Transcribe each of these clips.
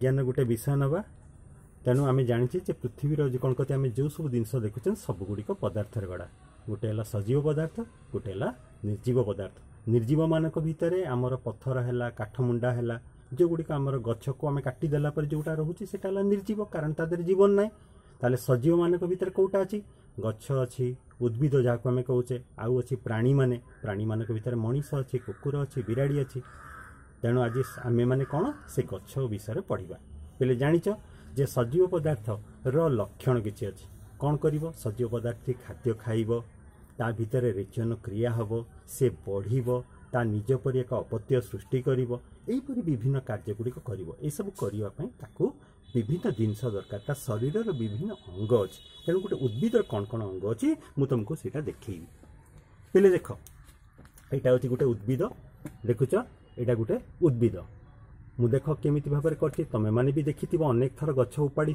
विज्ञान गोटे विषय नवा तेणु आम जानी पृथ्वीर कौन कहते आम जो सब जिन देखुचे सबुगुड़िक पदार्थ गढ़ा गोटे है सजीव पदार्थ गोटे है निर्जीव पदार्थ निर्जीव मानक भितर आमर पत्थर है काठमुंडा है जो गुड़िक आमर गछ को आम काटिदेला जोटा रोचे से निर्जीव कारण तादेह जीवन ना ताले सजीव मानक भितर कौटा अच्छी गछ अच्छी उद्भिद जहाँ को आम कहे आउ अच्छी प्राणी मानक भितर मनीष अच्छी कुकुर अच्छी बिराड़ी अच्छी तेणु आज आम मैंने कौन से गछ विषय पढ़ा पहले जाच जे सजीव पदार्थ लक्षण किसी अच्छी कौन कर सजीव पदार्थ खाद्य खाइब ता भितर रेचन क्रिया हम से बढ़ ता निज पर एक अपत्य सृष्टि करी विभिन्न कार्यगुड़िक सब करने विभिन्न जिनस दरकार ता शरीर विभिन्न अंग अच्छी तेणु गोटे उद्भिदर कौन कौन अंग अच्छी मुझे तुमको सीटा देखी पहले देख यहाँ हूँ गोटे उद्भिद देखुच यहाँ गोटे उद्भिद मु देख केमी भाव कर तमें मैंने भी देखी अनेक थर गछ उपाड़ी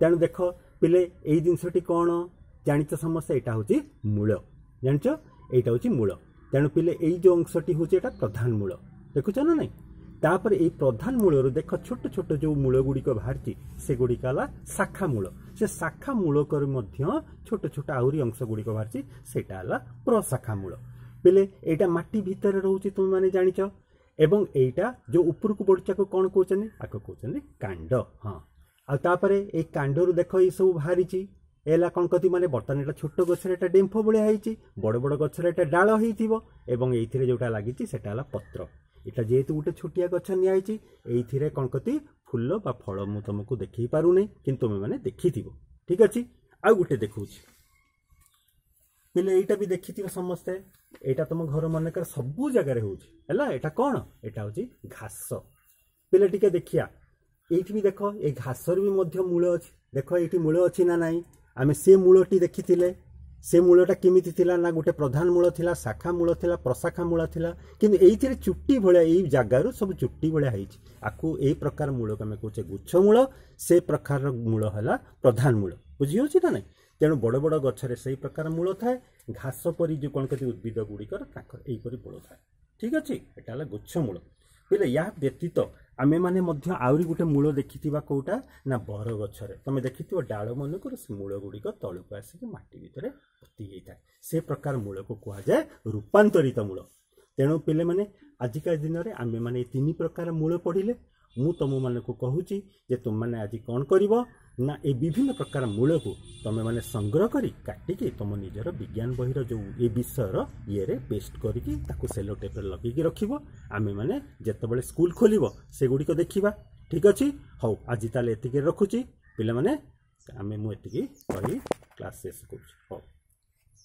तेणु देख पिले यही जिनसटी कौन जाच समस्या यहाँ हूँ मूल जाच यहाँ हूँ मूल तेणु पिले यही जो अंशटी हूँ प्रधान मूल देखुच ना नहीं तापर ये प्रधान मूल देख छोट छोट जो मूल गुड़िक बाहर से गुड़िक है शाखा मूल से शाखा मूल छोट छोट आहरी अंश गुड़िक बाहर सेटा है प्रशाखा मूल पिले यहाँ माटी भितर रोचे तुम मैंने जाच एवं एटा जो ऊपर को बढ़ुचा को कौन कहते आको कहते कांड हाँ आपर ये कांडर देख ये सब बाहरी एला कौन कहती माने बर्तमान एटा छोट गछर डेम्फ भाया बड़ बड़ गछर डाल होइथिबो ये जोटा लगी सेटा है पत्र यहाँ जेहेतु गोटे छोटिया गछ निया कौन कहती फूल बा फल मु तुमको देखी पारूनी किंतु तुम मैंने देखी ठीक अच्छे आ गोटे देखा पिले यहाँ भी देखी समस्ते यहाँ तुम घर मनकर सबू जगार होता कौन यहाँ हूँ घास पिले टिके देखिया ये भी देख ये घासर भी मूल अच्छी देख ये मूल अच्छी ना नाई आम से मूलटी देखी से मूलटा केमिति थिला ना गोटे प्रधान मूल थिला शाखा मूल थिला प्रशाखा मूल थिला किंतु एइथिरे चुट्टी भलिया एई जगारु सब चुट्टी भलिया हैछि आकु एई प्रकार मूल को आम कहचे गुच्छ मूल से प्रकार मूल है प्रधान मूल बुझी होछि ना नहीं तेणु बड़ बड़ गछरे से प्रकार मूल थाए घास परी जो कौन कहते उद्भिद गुड़िकर यहीपरी मूल थाए ठीक अच्छे यहाँ है गुच्छ मूल पहले या व्यतीत आम मैंने आहरी गोटे मूल देखी कौटा ना बर गछरे तुम देखी डाल मनक से मूल गुड़िक तलू आसिक माटी भितर पोती होता है से प्रकार मूल को कहुए रूपांतरित मूल तेणु पे मैंने आजिका दिन में आम मैंने तीन प्रकार मूल पढ़ले मु तुम मान को कहूँ तुम मैंने आज कौन कर ना ये विभिन्न प्रकार मूल को तुम मैंने संग्रह करी काटिकी तुम निजर विज्ञान बहिर जो ये विषयर ये पेस्ट करके सेलो टेप लगे रखिबो आमे माने जेतेबेले स्कूल खोलिबो से गुडी को देखिबा ठीक अछि हौ आज ताले एतिके रखुची पिला माने आमे मु एतिके कहि